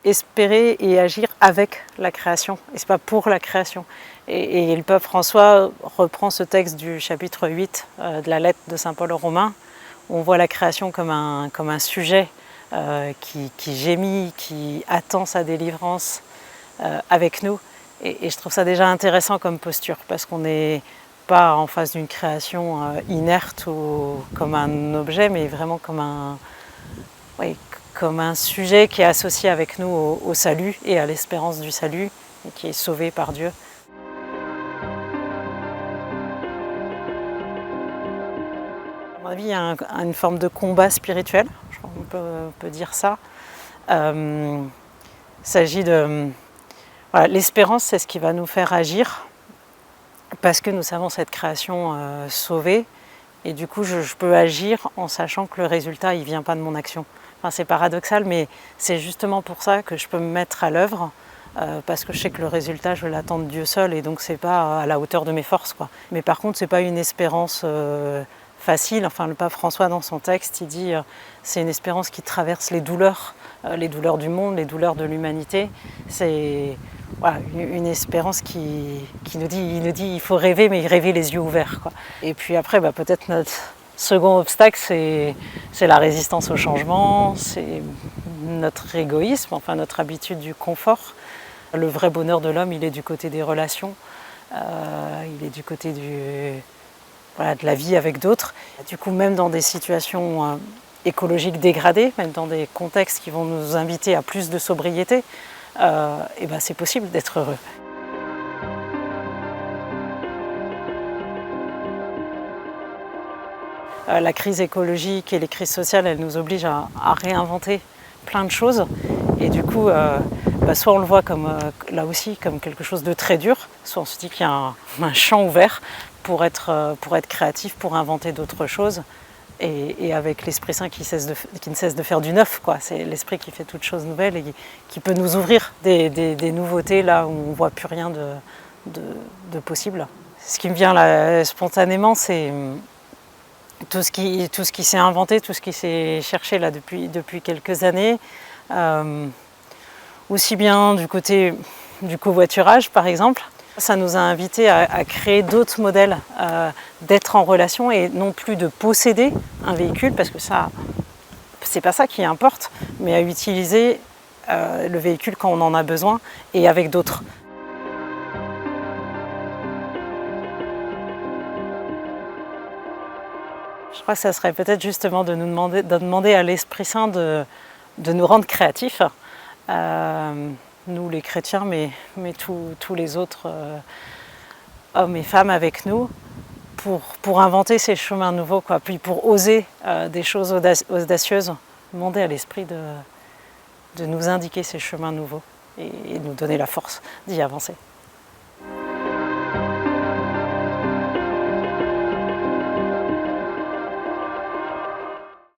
espérer et agir avec la création, et c'est pas pour la création. Et le pape François reprend ce texte du chapitre 8 de la lettre de saint Paul aux Romains, où on voit la création comme un sujet qui gémit, qui attend sa délivrance avec nous. Et je trouve ça déjà intéressant comme posture, parce qu'on n'est pas en face d'une création inerte ou comme un objet, mais vraiment comme un sujet qui est associé avec nous au salut et à l'espérance du salut, et qui est sauvé par Dieu. À mon avis, il y a une forme de combat spirituel, je crois qu'on peut dire ça. Il s'agit de... Voilà, l'espérance, c'est ce qui va nous faire agir, parce que nous savons cette création sauvée, et du coup je peux agir en sachant que le résultat il vient pas de mon action. Enfin, c'est paradoxal, mais c'est justement pour ça que je peux me mettre à l'œuvre, parce que je sais que le résultat je l'attends de Dieu seul, et donc c'est pas à la hauteur de mes forces, quoi. Mais par contre c'est pas une espérance facile. Enfin, le pape François dans son texte il dit c'est une espérance qui traverse les douleurs du monde, les douleurs de l'humanité. C'est voilà, une espérance qui nous dit, il faut rêver, mais rêver les yeux ouverts, quoi. Et puis après, peut-être notre second obstacle, c'est la résistance au changement, c'est notre égoïsme, enfin notre habitude du confort. Le vrai bonheur de l'homme, il est du côté des relations, il est du côté de la vie avec d'autres. Du coup, même dans des situations écologiques dégradées, même dans des contextes qui vont nous inviter à plus de sobriété, c'est possible d'être heureux. La crise écologique et les crises sociales, elles nous obligent à réinventer plein de choses. Et du coup, soit on le voit comme, là aussi comme quelque chose de très dur, soit on se dit qu'il y a un champ ouvert pour être créatif, pour inventer d'autres choses. Et avec l'Esprit Saint qui ne cesse de faire du neuf, quoi. C'est l'Esprit qui fait toutes choses nouvelles et qui peut nous ouvrir des nouveautés là où on ne voit plus rien de possible. Ce qui me vient là spontanément, c'est tout ce qui s'est inventé, tout ce qui s'est cherché là depuis quelques années. Aussi bien du côté du covoiturage par exemple. Ça nous a invités à créer d'autres modèles d'être en relation et non plus de posséder un véhicule, parce que ça, c'est pas ça qui importe, mais à utiliser le véhicule quand on en a besoin et avec d'autres. Je crois que ça serait peut-être justement de demander à l'Esprit Saint de nous rendre créatifs. Nous les chrétiens, mais tous les autres hommes et femmes avec nous, pour inventer ces chemins nouveaux, quoi. Puis pour oser des choses audacieuses, demander à l'Esprit de nous indiquer ces chemins nouveaux et nous donner la force d'y avancer.